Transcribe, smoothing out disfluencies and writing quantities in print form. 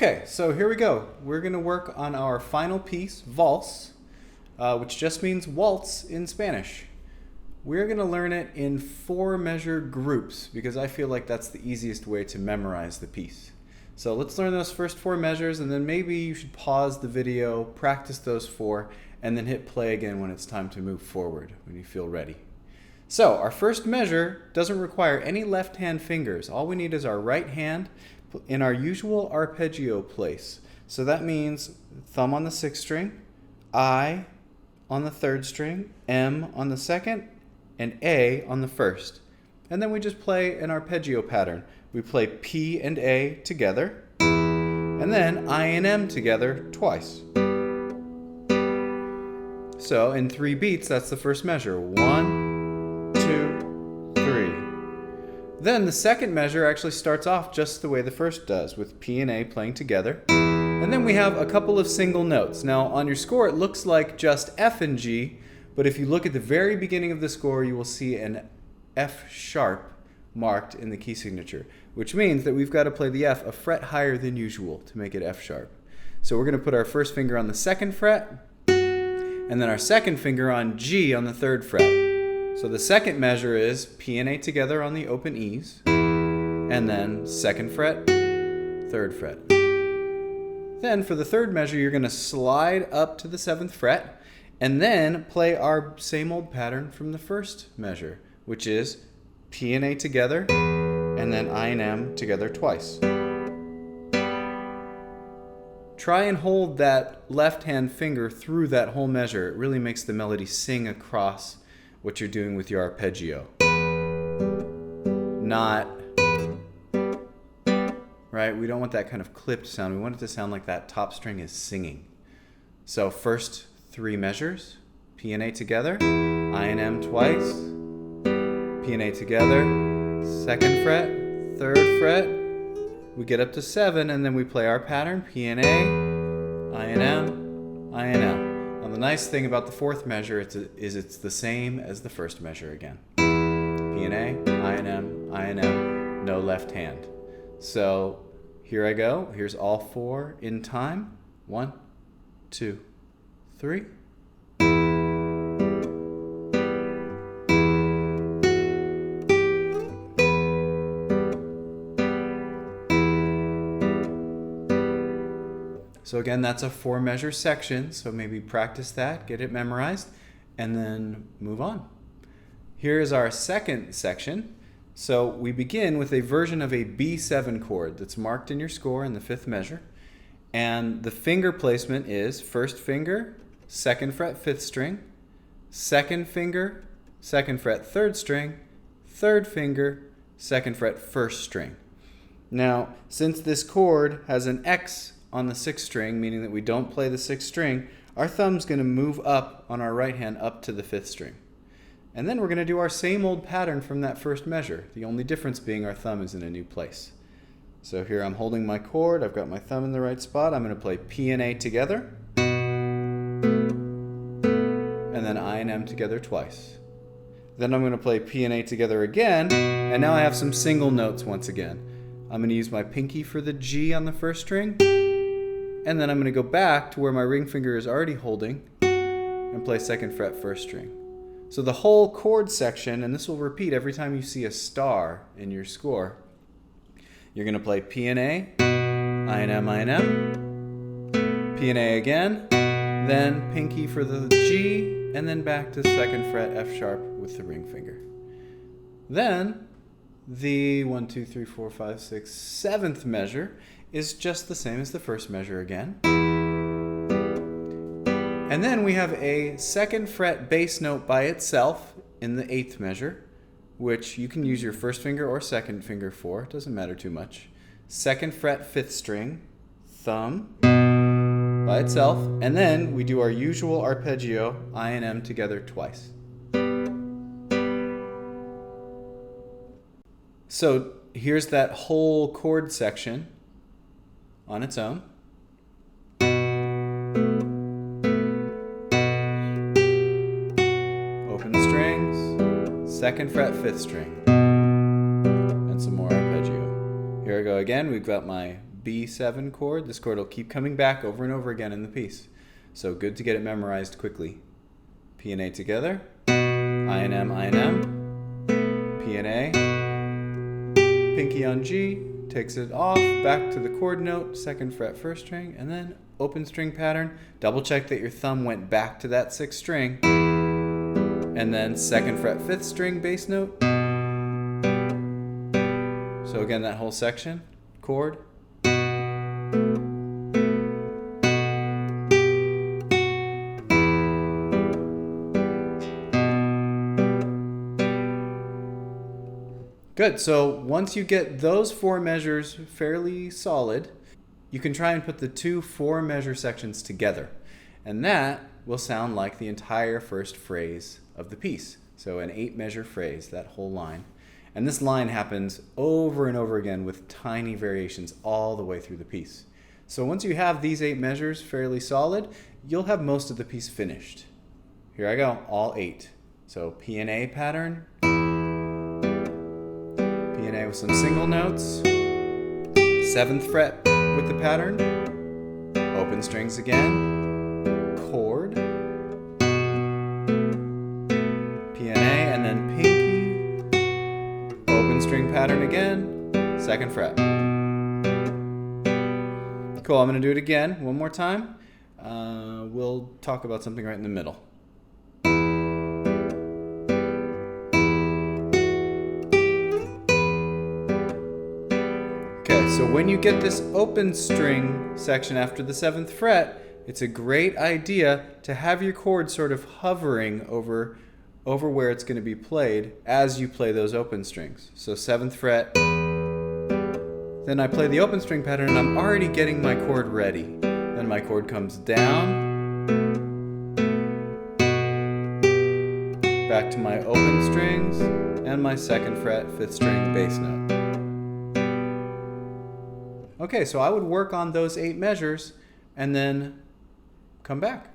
Okay, so here we go. We're going to work on our final piece, Vals, which just means waltz in Spanish. We're going to learn it in 4-measure groups because I feel like that's the easiest way to memorize the piece. So let's learn those first 4 measures, and then maybe you should pause the video, practice those 4, and then hit play again when it's time to move forward, when you feel ready. So our first measure doesn't require any left hand fingers. All we need is our right hand in our usual arpeggio place. So that means thumb on the 6th string, I on the 3rd string, M on the 2nd, and A on the 1st. And then we just play an arpeggio pattern. We play P and A together, and then I and M together twice. So in 3 beats, that's the first measure. 1, 2, 3. Then the second measure actually starts off just the way the first does, with P and A playing together. And then we have a couple of single notes. Now on your score it looks like just F and G, but if you look at the very beginning of the score you will see an F sharp marked in the key signature, which means that we've got to play the F a fret higher than usual to make it F sharp. So we're going to put our first finger on the 2nd fret, and then our second finger on G on the 3rd fret. So the second measure is P and A together on the open E's, and then 2nd fret, 3rd fret. Then for the 3rd measure, you're going to slide up to the 7th fret, and then play our same old pattern from the first measure, which is P and A together, and then I and M together twice. Try and hold that left hand finger through that whole measure. It really makes the melody sing across what you're doing with your arpeggio. Not, right? We don't want that kind of clipped sound. We want it to sound like that top string is singing. So first 3 measures, P and A together, I and M twice, P and A together, 2nd fret, 3rd fret, we get up to 7, and then we play our pattern, P and A, I and M, I and M. Now the nice thing about the 4th measure is it's the same as the first measure again. P and A, I and M, I and M, no left hand. So here I go. Here's all 4 in time. 1, 2, 3. So again, that's a 4-measure section, so maybe practice that, get it memorized, and then move on. Here is our second section. So we begin with a version of a B7 chord that's marked in your score in the 5th measure. And the finger placement is 1st finger, 2nd fret, 5th string, 2nd finger, 2nd fret, 3rd string, 3rd finger, 2nd fret, 1st string. Now, since this chord has an X on the 6th string, meaning that we don't play the 6th string, our thumb's going to move up on our right hand up to the 5th string. And then we're going to do our same old pattern from that first measure, the only difference being our thumb is in a new place. So here I'm holding my chord, I've got my thumb in the right spot, I'm going to play P and A together, and then I and M together twice. Then I'm going to play P and A together again, and now I have some single notes once again. I'm going to use my pinky for the G on the 1st string, and then I'm going to go back to where my ring finger is already holding and play 2nd fret, 1st string. So the whole chord section, and this will repeat every time you see a star in your score, you're going to play P and A, I and M, I and M, P and A again, then pinky for the G, and then back to 2nd fret, F sharp with the ring finger. Then the 1, 2, 3, 4, 5, 6, 7th measure is just the same as the first measure again. And then we have a 2nd fret bass note by itself in the 8th measure, which you can use your 1st finger or 2nd finger for, it doesn't matter too much. 2nd fret, 5th string, thumb by itself, and then we do our usual arpeggio, I and M together twice. So here's that whole chord section on its own. Open strings, 2nd fret, 5th string, and some more arpeggio. Here I go again. We've got my B7 chord. This chord will keep coming back over and over again in the piece. So good to get it memorized quickly. P and A together. I and M, P and A. Pinky on G, takes it off, back to the chord note, 2nd fret, 1st string, and then open string pattern. Double check that your thumb went back to that 6th string. And then 2nd fret, 5th string, bass note. So again, that whole section, chord. Good, so once you get those 4 measures fairly solid, you can try and put the 2 4-measure sections together. And that will sound like the entire first phrase of the piece. So an 8-measure phrase, that whole line. And this line happens over and over again with tiny variations all the way through the piece. So once you have these 8 measures fairly solid, you'll have most of the piece finished. Here I go, all 8. So P and A pattern. P and A with some single notes. 7th fret with the pattern. Open strings again. Chord. P and A, and then pinky. Open string pattern again. 2nd fret. Cool, I'm going to do it again one more time. We'll talk about something right in the middle. Okay, so when you get this open string section after the 7th fret, it's a great idea to have your chord sort of hovering over where it's going to be played as you play those open strings. So 7th fret, then I play the open string pattern and I'm already getting my chord ready. Then my chord comes down, back to my open strings, and my 2nd fret, 5th string bass note. Okay, so I would work on those 8 measures and then come back.